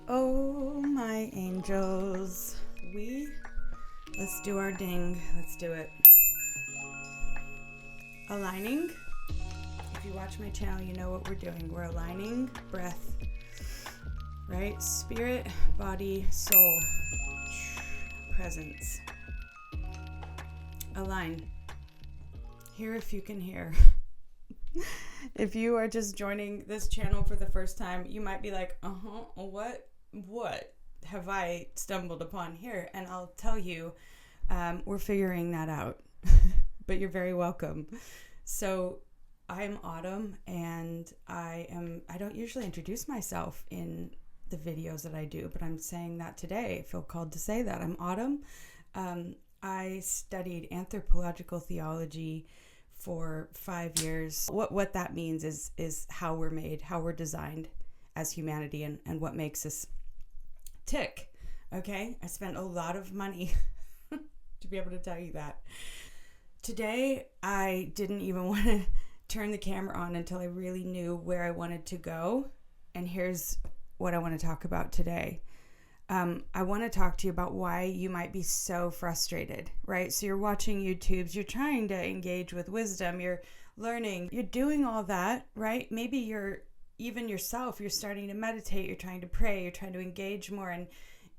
Oh, my angels. Let's do our ding. Let's do it. Aligning. If you watch my channel, you know what we're doing. We're aligning breath, right? Spirit, body, soul, presence. Align. Hear if you can hear. If you are just joining this channel for the first time, you might be like, what have I stumbled upon here? And I'll tell you, we're figuring that out, but you're very welcome. So I'm Autumn, and I don't usually introduce myself in the videos that I do, but I'm saying that today. I feel called to say that. I'm Autumn. I studied anthropological theology for 5 years. What that means is how we're made, how we're designed as humanity, and what makes us tick. Okay? I spent a lot of money to be able to tell you that. Today, I didn't even want to turn the camera on until I really knew where I wanted to go. And here's what I want to talk about today. I want to talk to you about why you might be so frustrated, right? So you're watching YouTubes, you're trying to engage with wisdom, you're learning, you're doing all that, right? Maybe you're even yourself, you're starting to meditate, you're trying to pray, you're trying to engage more, and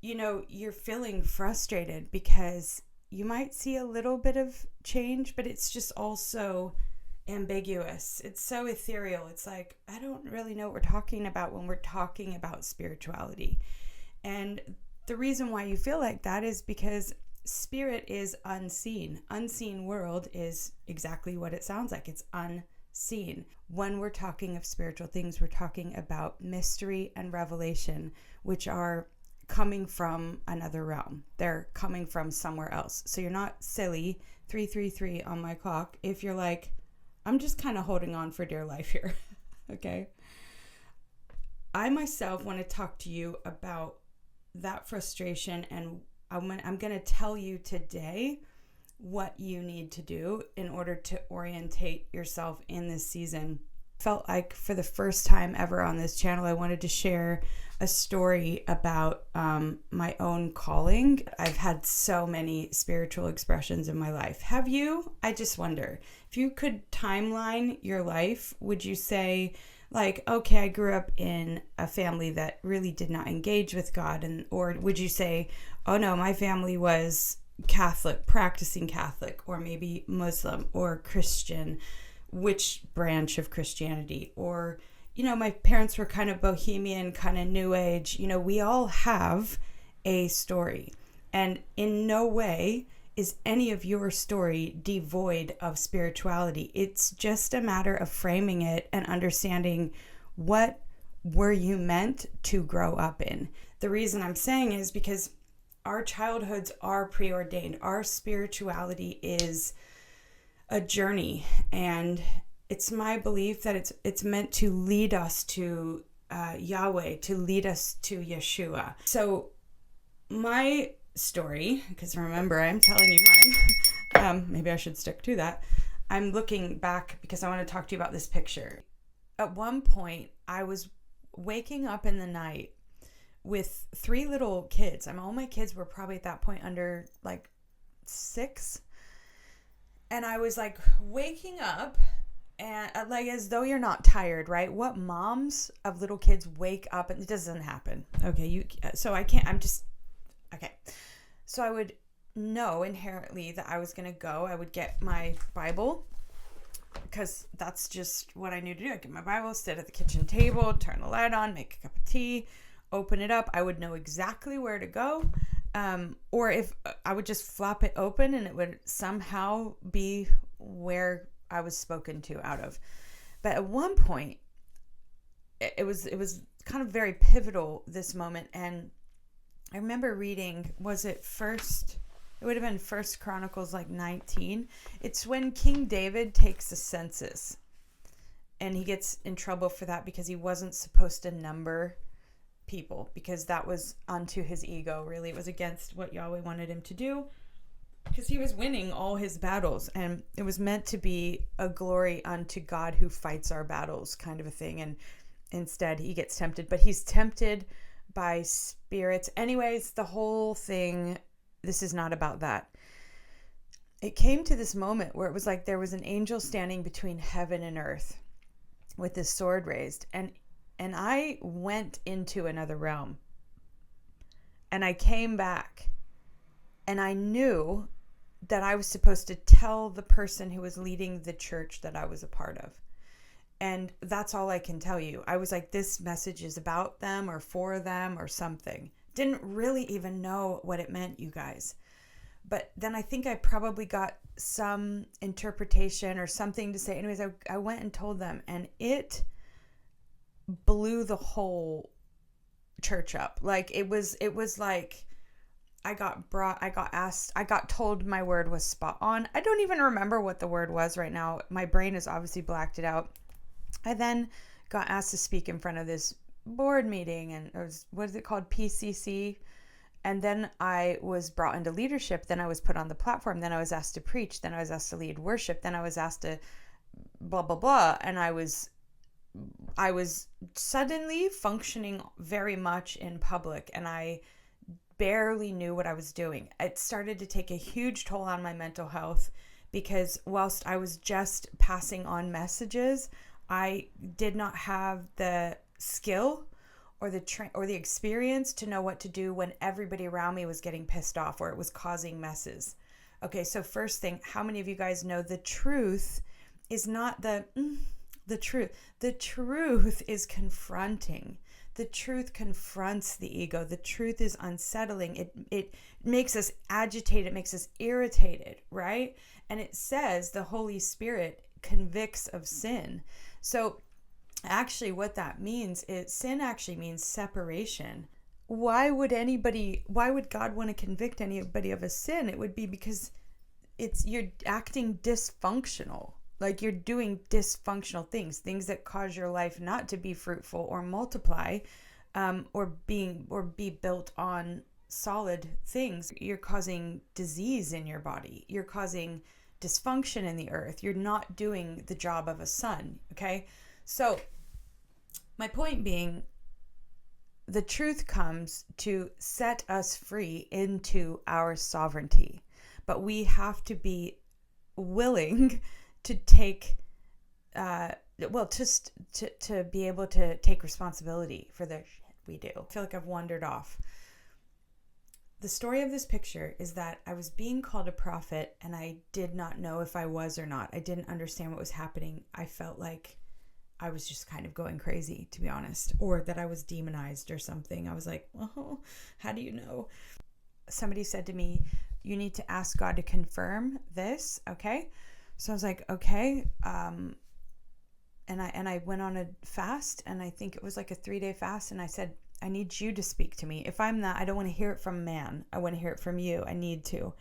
you're feeling frustrated because you might see a little bit of change, but it's just also ambiguous. It's so ethereal. It's like, I don't really know what we're talking about when we're talking about spirituality. And the reason why you feel like that is because spirit is unseen. Unseen world is exactly what it sounds like. It's unseen. When we're talking of spiritual things, we're talking about mystery and revelation, which are coming from another realm. They're coming from somewhere else. So you're not silly, 333 on my clock, if you're like, I'm just kind of holding on for dear life here. Okay? I myself want to talk to you about that frustration, and I'm going to tell you today what you need to do in order to orientate yourself in this season. Felt like for the first time ever on this channel, I wanted to share a story about my own calling. I've had so many spiritual expressions in my life. Have you? I just wonder, if you could timeline your life, would you say, like, okay, I grew up in a family that really did not engage with God, or would you say, oh no, my family was Catholic, practicing Catholic, or maybe Muslim or Christian, which branch of Christianity, or my parents were kind of bohemian, kind of new age. We all have a story, and in no way is any of your story devoid of spirituality. It's just a matter of framing it and understanding what were you meant to grow up in. The reason I'm saying is because our childhoods are preordained. Our spirituality is a journey, and it's my belief that it's meant to lead us to Yahweh, to lead us to Yeshua. So my story, because remember, I'm telling you mine. Maybe I should stick to that. I'm looking back because I want to talk to you about this picture. At one point, I was waking up in the night with 3 little kids. All my kids were probably at that point under like 6. And I was like waking up and like as though you're not tired, right? What moms of little kids wake up, and it doesn't happen. Okay, okay. So I would know inherently that I was going to go. I would get my Bible, because that's just what I knew to do. I'd get my Bible, sit at the kitchen table, turn the light on, make a cup of tea, open it up. I would know exactly where to go. Or if I would just flop it open and it would somehow be where I was spoken to out of. But at one point, it was kind of very pivotal, this moment. And I remember reading, it would have been First Chronicles 19. It's when King David takes a census, and he gets in trouble for that because he wasn't supposed to number people, because that was unto his ego. Really, it was against what Yahweh wanted him to do, because he was winning all his battles, and it was meant to be a glory unto God who fights our battles, kind of a thing. And instead. He gets tempted, but he's tempted by spirits. Anyways, the whole thing, this is not about that. It came to this moment where it was like there was an angel standing between heaven and earth with his sword raised, and I went into another realm, and I came back, and I knew that I was supposed to tell the person who was leading the church that I was a part of. And that's all I can tell you. I was like, this message is about them or for them or something. Didn't really even know what it meant, you guys. But then I think I probably got some interpretation or something to say. Anyways, I went and told them, and it blew the whole church up. Like it was like I got told my word was spot on. I don't even remember what the word was right now. My brain has obviously blacked it out. I then got asked to speak in front of this board meeting, and it was, what is it called? PCC. And then I was brought into leadership. Then I was put on the platform. Then I was asked to preach. Then I was asked to lead worship. Then I was asked to blah, blah, blah. And I was suddenly functioning very much in public, and I barely knew what I was doing. It started to take a huge toll on my mental health, because whilst I was just passing on messages, I did not have the skill or the experience to know what to do when everybody around me was getting pissed off or it was causing messes. Okay, so first thing, how many of you guys know the truth is not the truth? The truth is confronting. The truth confronts the ego. The truth is unsettling. It makes us agitated. It makes us irritated, right? And it says the Holy Spirit convicts of sin. So actually what that means is sin actually means separation. Why would God want to convict anybody of a sin? It would be because you're acting dysfunctional. Like you're doing dysfunctional things that cause your life not to be fruitful or multiply, or be built on solid things. You're causing disease in your body. You're causing dysfunction in the earth. You're not doing the job of a son. Okay. So my point being, the truth comes to set us free into our sovereignty, but we have to be willing to take, to be able to take responsibility for the shit we do. I feel like I've wandered off. The story of this picture is that I was being called a prophet, and I did not know if I was or not. I didn't understand what was happening. I felt like I was just kind of going crazy, to be honest, or that I was demonized or something. I was like, oh, how do you know? Somebody said to me, you need to ask God to confirm this, okay? So I was like, okay. And I went on a fast, and I think it was like a 3-day fast, and I said, I need you to speak to me. If I'm not, I don't want to hear it from man. I want to hear it from you. I need to.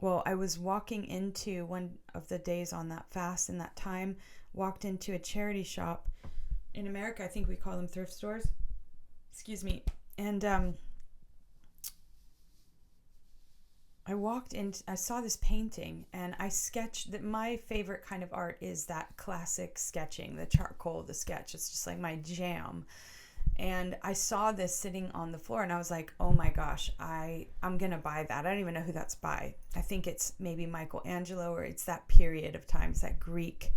Well, I was walking into one of the days on that fast, and that time walked into a charity shop. In America, I think we call them thrift stores. Excuse me. And I walked in, I saw this painting, and I sketched that. My favorite kind of art is that classic sketching, the charcoal, the sketch. It's just like my jam. And I saw this sitting on the floor, and I was like, oh my gosh, I'm going to buy that. I don't even know who that's by. I think it's maybe Michelangelo, or it's that period of time. It's that Greek,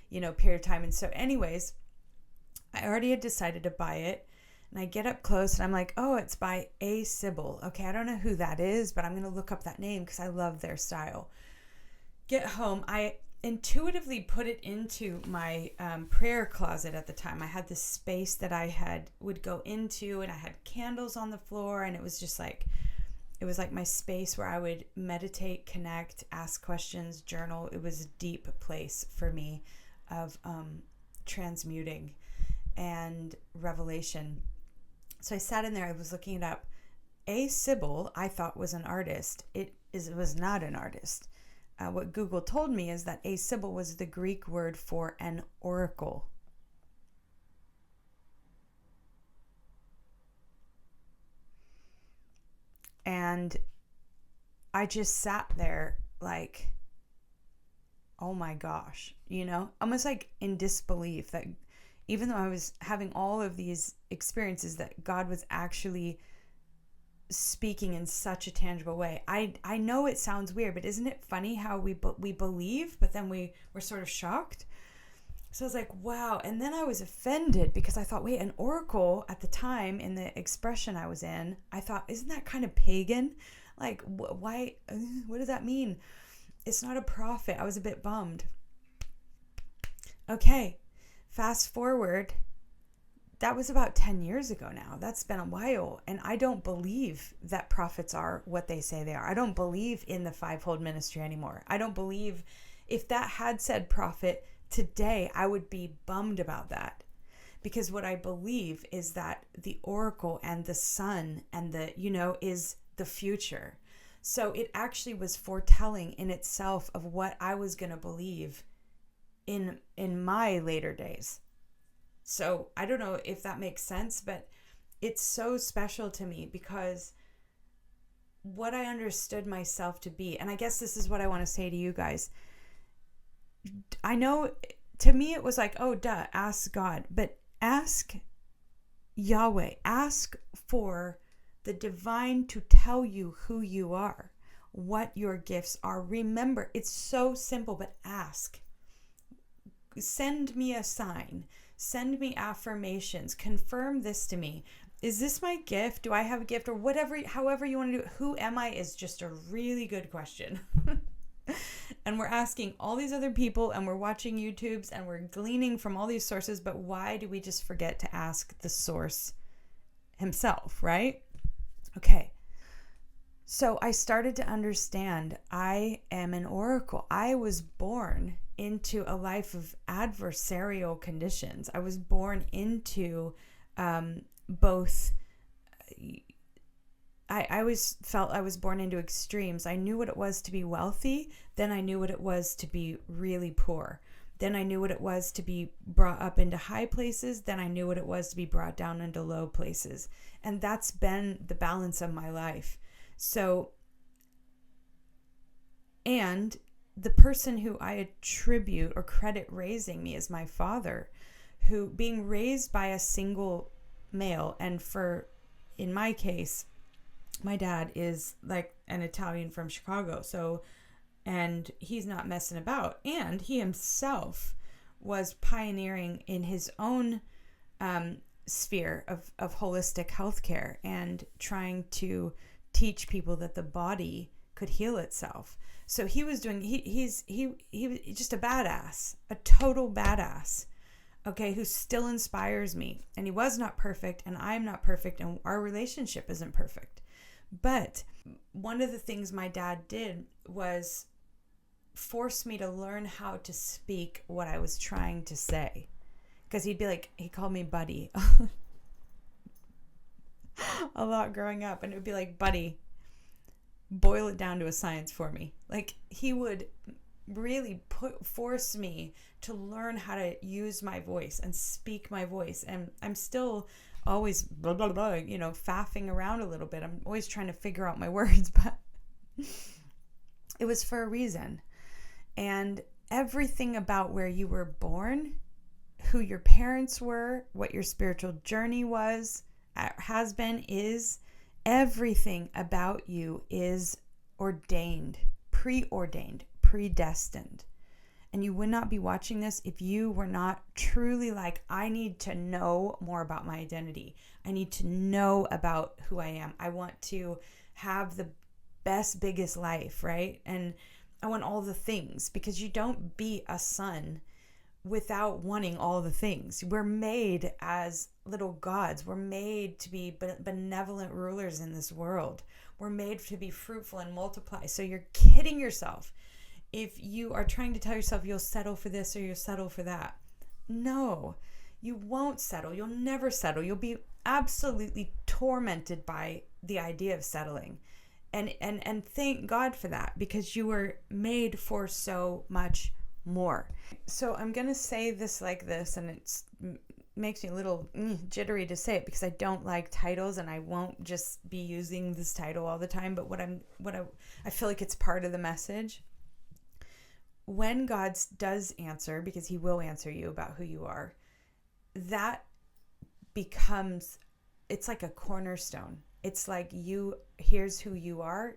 period of time. And so anyways, I already had decided to buy it. And I get up close, and I'm like, oh, it's by A. Sybil. Okay, I don't know who that is, but I'm going to look up that name because I love their style. Get home, I intuitively put it into my prayer closet at the time. I had this space that would go into, and I had candles on the floor, and it was just like, it was like my space where I would meditate, connect, ask questions, journal. It was a deep place for me of transmuting and revelation. So I sat in there, I was looking it up. A. Sybil, I thought, was an artist. It was not an artist. What Google told me is that A. Sybil was the Greek word for an oracle. And I just sat there like, oh my gosh, almost like in disbelief that even though I was having all of these experiences that God was actually speaking in such a tangible way. I know it sounds weird, but isn't it funny how we believe, but then we're sort of shocked? So I was like, wow. And then I was offended because I thought, wait, an oracle at the time in the expression I was in, I thought, isn't that kind of pagan? Like, why? What does that mean? It's not a prophet. I was a bit bummed. Okay, fast forward. That was about 10 years ago now. That's been a while. And I don't believe that prophets are what they say they are. I don't believe in the fivefold ministry anymore. I don't believe, if that had said prophet today, I would be bummed about that. Because what I believe is that the oracle and the sun and is the future. So it actually was foretelling in itself of what I was going to believe in my later days. So I don't know if that makes sense, but it's so special to me because what I understood myself to be, and I guess this is what I want to say to you guys. I know to me it was like, oh, duh, ask God, but ask Yahweh, ask for the divine to tell you who you are, what your gifts are. Remember, it's so simple, but ask. Send me a sign. Send me affirmations. Confirm this to me. Is this my gift? Do I have a gift? Or whatever, however you want to do it. Who am I is just a really good question. And we're asking all these other people and we're watching YouTubes and we're gleaning from all these sources. But why do we just forget to ask the source himself, right? Okay. So I started to understand I am an oracle. I was born into a life of adversarial conditions. I was born into both. I always felt I was born into extremes. I knew what it was to be wealthy. Then I knew what it was to be really poor. Then I knew what it was to be brought up into high places. Then I knew what it was to be brought down into low places. And that's been the balance of my life. So, and the person who I attribute or credit raising me is my father, who being raised by a single male, and in my case, my dad is like an Italian from Chicago. So, and he's not messing about. And he himself was pioneering in his own sphere of holistic healthcare and trying to teach people that the body could heal itself. So he was doing, he was just a badass, a total badass, okay, who still inspires me. And he was not perfect, and I'm not perfect, and our relationship isn't perfect. But one of the things my dad did was force me to learn how to speak what I was trying to say. Because he'd be like, he called me buddy a lot growing up, and it would be like, buddy, boil it down to a science for me. Like, he would really force me to learn how to use my voice and speak my voice. And I'm still always blah, blah, blah, faffing around a little bit. I'm always trying to figure out my words, but it was for a reason. And everything about where you were born, who your parents were, what your spiritual journey was, has been, is, everything about you is ordained, preordained, predestined. And you would not be watching this if you were not truly like, I need to know more about my identity. I need to know about who I am. I want to have the best, biggest life, right? And I want all the things, because you don't be a son without wanting all the things. We're made as little gods. We're made to be benevolent rulers in this world. We're made to be fruitful and multiply. So you're kidding yourself if you are trying to tell yourself you'll settle for this or you'll settle for that. No, you won't settle. You'll never settle. You'll be absolutely tormented by the idea of settling. And thank God for that, because you were made for so much more. So I'm going to say this like this, and it makes me a little jittery to say it because I don't like titles, and I won't just be using this title all the time, but I feel like it's part of the message. When God does answer, because he will answer you about who you are, that becomes, it's like a cornerstone. It's like, here's who you are.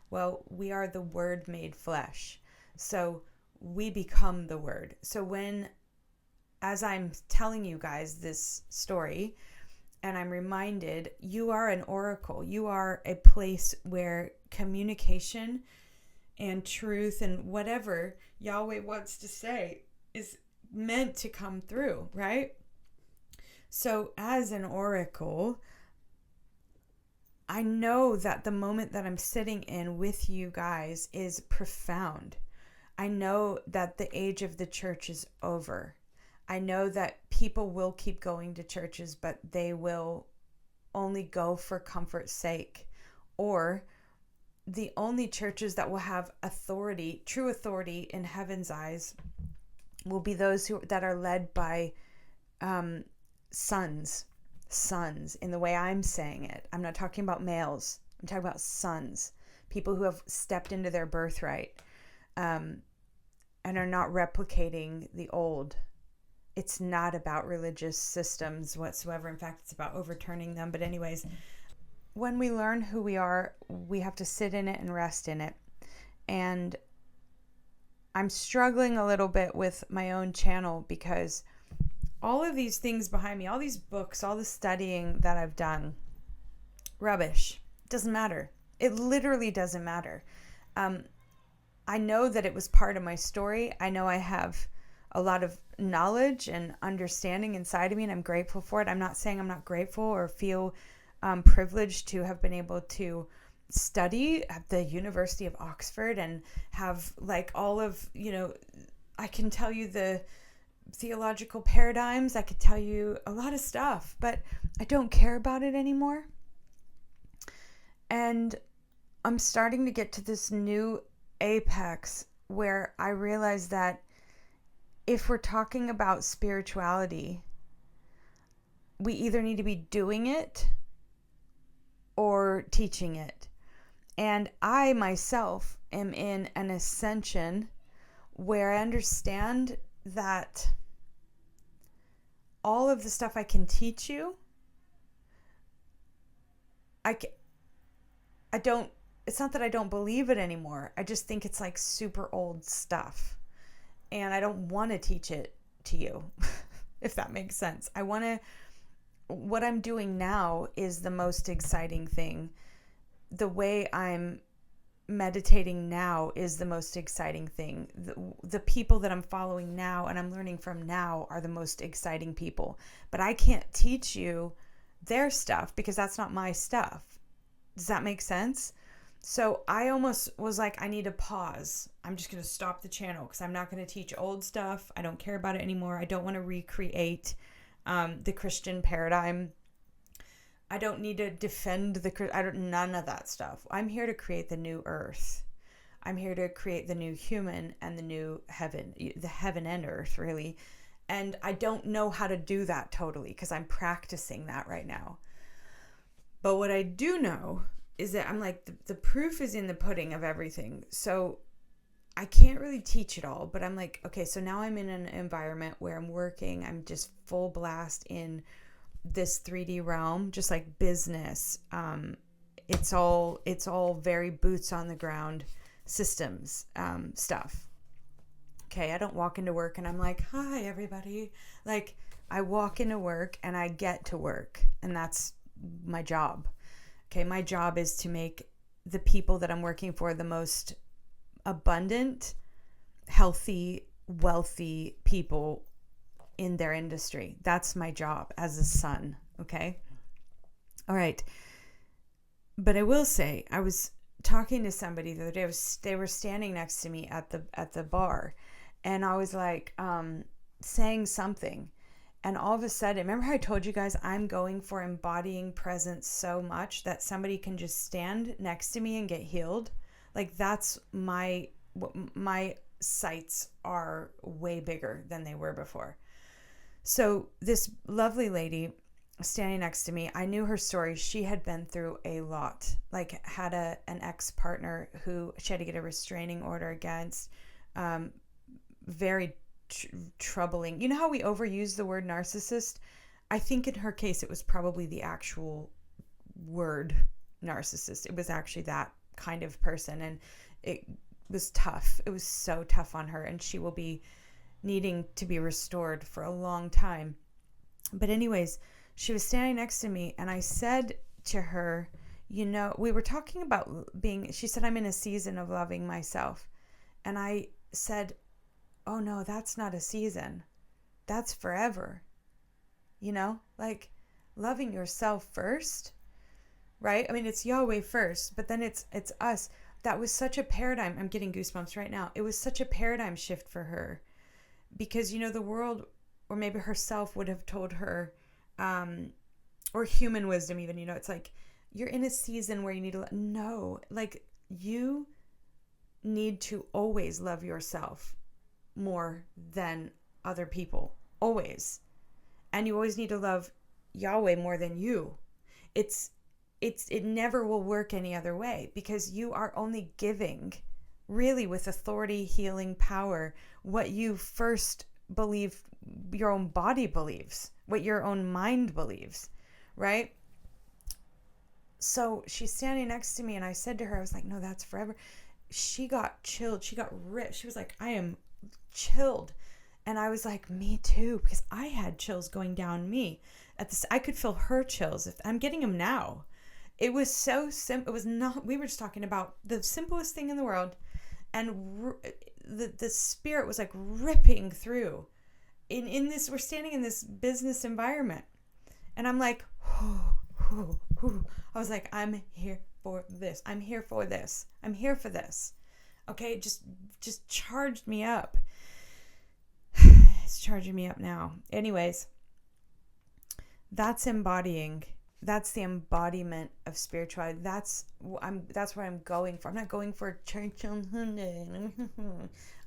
Well, we are the Word made flesh. So we become the Word. So as I'm telling you guys this story, and I'm reminded, you are an oracle. You are a place where communication and truth and whatever Yahweh wants to say is meant to come through, right? So as an oracle, I know that the moment that I'm sitting in with you guys is profound. I know that the age of the church is over. I know that people will keep going to churches, but they will only go for comfort's sake. Or the only churches that will have authority, true authority in heaven's eyes, will be those that are led by sons in the way I'm saying it. I'm not talking about males. I'm talking about sons, people who have stepped into their birthright and are not replicating the old. It's not about religious systems whatsoever. In fact, it's about overturning them. But anyways, when we learn who we are, we have to sit in it and rest in it. And I'm struggling a little bit with my own channel because all of these things behind me, all these books, all the studying that I've done, rubbish. Doesn't matter. It literally doesn't matter. I know that it was part of my story. I know I have a lot of knowledge and understanding inside of me, and I'm grateful for it. I'm not saying I'm not grateful or feel privileged to have been able to study at the University of Oxford and have like all of, I can tell you the theological paradigms. I could tell you a lot of stuff, but I don't care about it anymore. And I'm starting to get to this new apex where I realize that if we're talking about spirituality, we either need to be doing it or teaching it. And I myself am in an ascension where I understand that all of the stuff I can teach you, it's not that I don't believe it anymore. I just think it's like super old stuff. And I don't want to teach it to you, if that makes sense. What I'm doing now is the most exciting thing. The way I'm meditating now is the most exciting thing. The people that I'm following now and I'm learning from now are the most exciting people. But I can't teach you their stuff because that's not my stuff. Does that make sense? So I almost was like, I need to pause. I'm just going to stop the channel because I'm not going to teach old stuff. I don't care about it anymore. I don't want to recreate the Christian paradigm. I don't need to defend none of that stuff. I'm here to create the new earth. I'm here to create the new human and the new heaven, the heaven and earth, really. And I don't know how to do that totally because I'm practicing that right now. But what I do know is that I'm like, the proof is in the pudding of everything. So I can't really teach it all, but I'm like, okay, so now I'm in an environment where I'm working. I'm just full blast in this 3D realm, just like business. It's all very boots on the ground systems stuff. Okay, I don't walk into work and I'm like, hi, everybody. Like, I walk into work and I get to work, and that's my job. Okay, my job is to make the people that I'm working for the most abundant, healthy, wealthy people in their industry. That's my job as a son, okay? All right. But I will say, I was talking to somebody the other day. They were standing next to me at the bar, and I was like saying something. And all of a sudden, remember how I told you guys I'm going for embodying presence so much that somebody can just stand next to me and get healed? Like, that's my sights are way bigger than they were before. So this lovely lady standing next to me, I knew her story. She had been through a lot, like had an ex-partner who she had to get a restraining order against, very troubling. You know how we overuse the word narcissist? I think in her case, it was probably the actual word narcissist. It was actually that kind of person. And it was tough. It was so tough on her. And she will be needing to be restored for a long time. But anyways, she was standing next to me and I said to her, you know, we were talking about she said, I'm in a season of loving myself. And I said, oh no, that's not a season. That's forever. You know, like loving yourself first, right? I mean, it's Yahweh first, but then it's us. That was such a paradigm. I'm getting goosebumps right now. It was such a paradigm shift for her because, you know, the world, or maybe herself would have told her, or human wisdom even, you know, it's like, you're in a season where you need to, no, like you need to always love yourself more than other people, always. And you always need to love Yahweh more than you. It never will work any other way because you are only giving really with authority, healing, power, what you first believe your own body believes, what your own mind believes, right? So she's standing next to me and I said to her, I was like, no, that's forever. She got chilled. She got ripped. She was like, I am chilled. And I was like, me too, because I had chills going down me. I could feel her chills. I'm getting them now. It was so simple. It was not, we were just talking about the simplest thing in the world. And the spirit was like ripping through. In this, we're standing in this business environment. And I'm like, I was like, I'm here for this. I'm here for this. I'm here for this. Okay, just charged me up. It's charging me up now. Anyways, that's the embodiment of spirituality. That's what I'm going for. I'm not going for church on Sunday.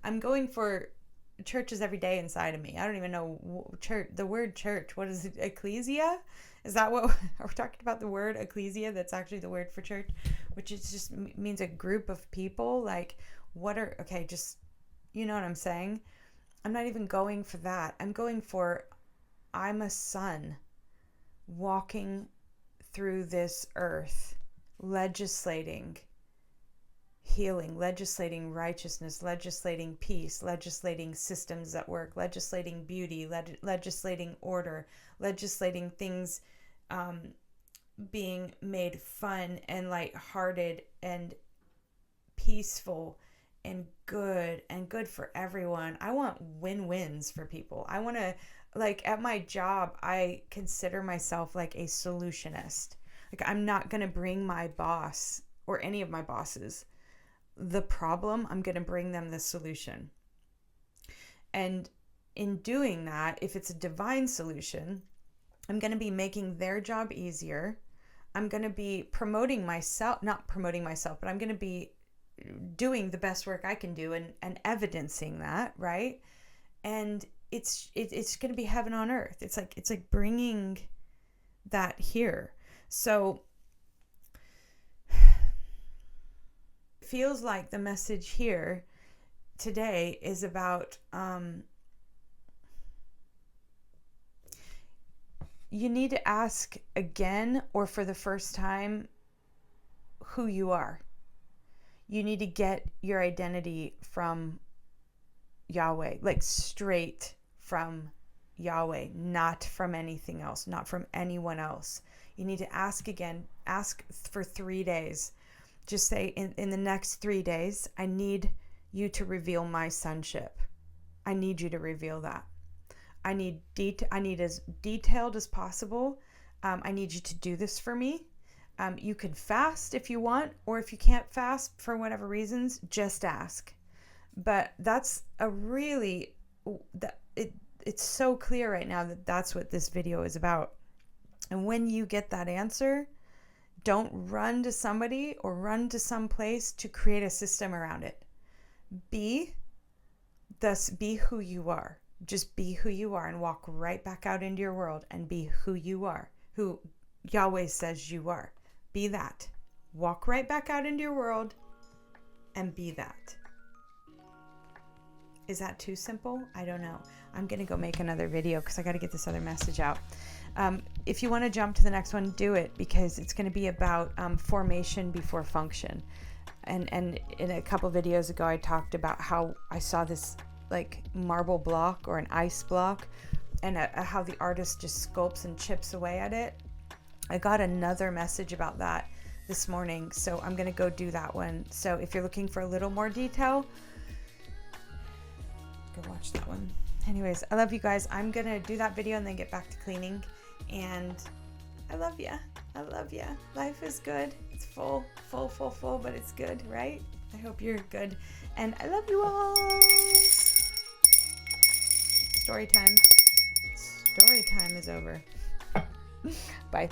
I'm going for churches every day inside of me. I don't even know church. The word church. What is it? Ecclesia? Is that what are we talking about? The word ecclesia? That's actually the word for church, which is just means a group of people. Like just, you know what I'm saying? I'm not even going for that. I'm going for, I'm a son walking through this earth, legislating healing, legislating righteousness, legislating peace, legislating systems that work, legislating beauty, legislating order, legislating things being made fun and lighthearted and peaceful and good for everyone. I want win-wins for people. I want to, like, at my job, I consider myself like a solutionist. Like, I'm not going to bring my boss or any of my bosses the problem. I'm going to bring them the solution. And in doing that, if it's a divine solution, I'm going to be making their job easier. I'm going to be not promoting myself, but I'm going to be doing the best work I can do and evidencing that, right? And it's going to be heaven on earth. It's like bringing that here. So it feels like the message here today is about you need to ask again or for the first time who you are. You need to get your identity from Yahweh, like straight from Yahweh, not from anything else, not from anyone else. You need to ask again, ask for 3 days. Just say in the next 3 days, I need you to reveal my sonship. I need you to reveal that. I need as detailed as possible. I need you to do this for me. You could fast if you want, or if you can't fast for whatever reasons, just ask. But that's it's so clear right now that that's what this video is about. And when you get that answer, don't run to somebody or run to some place to create a system around it. Be who you are. Just be who you are and walk right back out into your world and be who you are, who Yahweh says you are. Be that. Walk right back out into your world and be that. Is that too simple? I don't know. I'm going to go make another video because I got to get this other message out. If you want to jump to the next one, do it, because it's going to be about formation before function. And in a couple videos ago, I talked about how I saw this like marble block or an ice block, and how the artist just sculpts and chips away at it. I got another message about that this morning, so I'm going to go do that one. So if you're looking for a little more detail, go watch that one. Anyways, I love you guys. I'm going to do that video and then get back to cleaning. And I love you. I love you. Life is good. It's full, but it's good, right? I hope you're good. And I love you all. Story time. Story time is over. Bye.